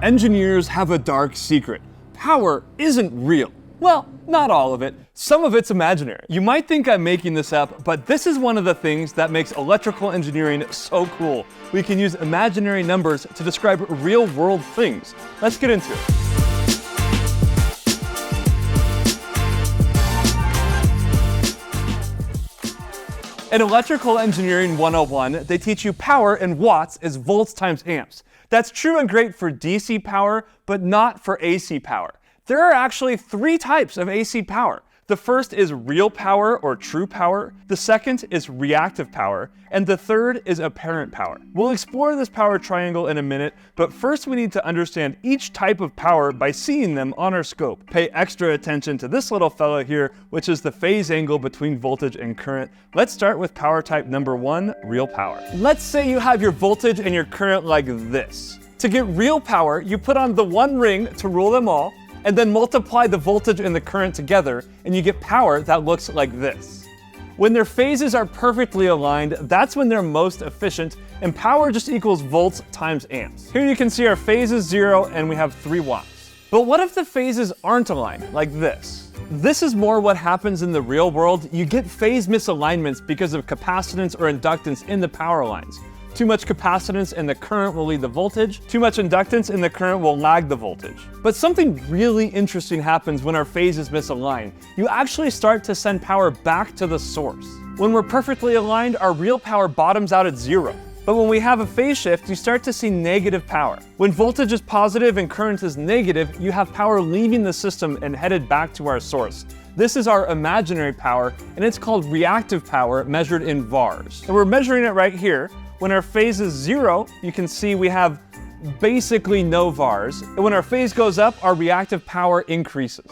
Engineers have a dark secret. Power isn't real. Well, not all of it. Some of it's imaginary. You might think I'm making this up, but this is one of the things that makes electrical engineering so cool. We can use imaginary numbers to describe real-world things. Let's get into it. In Electrical Engineering 101, they teach you power in watts is volts times amps. That's true and great for DC power, but not for AC power. There are actually 3 types of AC power. The first is real power or true power, the second is reactive power, and the third is apparent power. We'll explore this power triangle in a minute, but first we need to understand each type of power by seeing them on our scope. Pay extra attention to this little fellow here, which is the phase angle between voltage and current. Let's start with power type number 1, real power. Let's say you have your voltage and your current like this. To get real power, you put on the one ring to rule them all, and then multiply the voltage and the current together, and you get power that looks like this. When their phases are perfectly aligned, that's when they're most efficient, and power just equals volts times amps. Here you can see our phase is 0, and we have 3 watts. But what if the phases aren't aligned, like this? This is more what happens in the real world. You get phase misalignments because of capacitance or inductance in the power lines. Too much capacitance and the current will lead the voltage. Too much inductance and the current will lag the voltage. But something really interesting happens when our phases misalign. You actually start to send power back to the source. When we're perfectly aligned, our real power bottoms out at 0. But when we have a phase shift, you start to see negative power. When voltage is positive and current is negative, you have power leaving the system and headed back to our source. This is our imaginary power, and it's called reactive power measured in VARs. And we're measuring it right here. When our phase is 0, you can see we have basically no VARs. And when our phase goes up, our reactive power increases.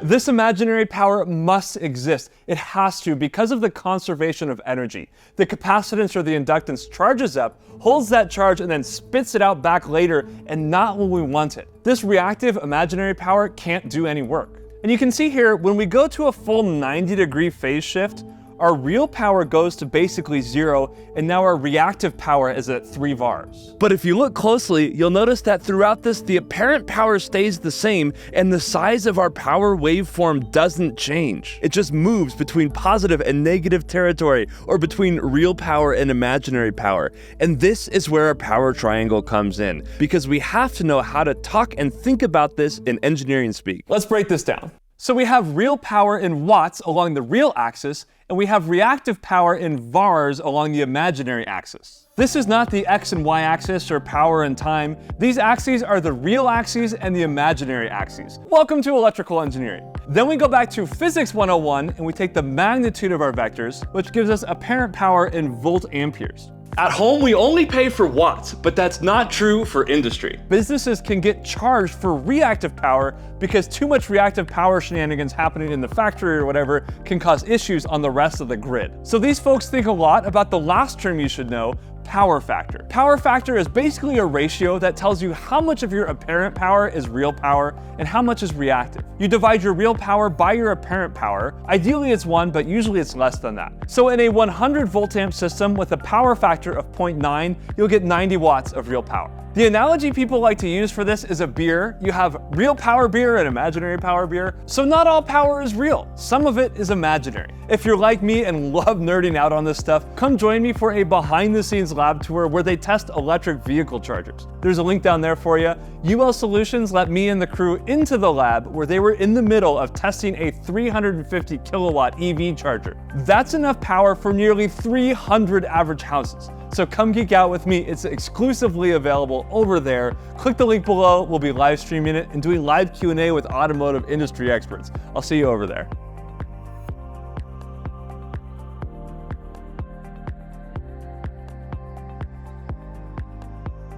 This imaginary power must exist. It has to because of the conservation of energy. The capacitance or the inductance charges up, holds that charge, and then spits it out back later, and not when we want it. This reactive imaginary power can't do any work. And you can see here, when we go to a full 90-degree phase shift, our real power goes to basically 0, and now our reactive power is at 3 VARs. But if you look closely, you'll notice that throughout this, the apparent power stays the same, and the size of our power waveform doesn't change. It just moves between positive and negative territory, or between real power and imaginary power. And this is where our power triangle comes in, because we have to know how to talk and think about this in engineering speak. Let's break this down. So we have real power in watts along the real axis, and we have reactive power in VARs along the imaginary axis. This is not the X and Y axis or power and time. These axes are the real axes and the imaginary axes. Welcome to electrical engineering. Then we go back to physics 101 and we take the magnitude of our vectors, which gives us apparent power in volt amperes. At home, we only pay for watts, but that's not true for industry. Businesses can get charged for reactive power because too much reactive power shenanigans happening in the factory or whatever can cause issues on the rest of the grid. So these folks think a lot about the last term you should know, power factor. Power factor is basically a ratio that tells you how much of your apparent power is real power and how much is reactive. You divide your real power by your apparent power. Ideally it's 1, but usually it's less than that. So in a 100 volt amp system with a power factor of 0.9, you'll get 90 watts of real power. The analogy people like to use for this is a beer. You have real power beer and imaginary power beer. So not all power is real. Some of it is imaginary. If you're like me and love nerding out on this stuff, come join me for a behind the scenes lab tour where they test electric vehicle chargers. There's a link down there for you. UL Solutions let me and the crew into the lab where they were in the middle of testing a 350 kilowatt EV charger. That's enough power for nearly 300 average houses. So come geek out with me. It's exclusively available over there. Click the link below. We'll be live streaming it and doing live Q&A with automotive industry experts. I'll see you over there.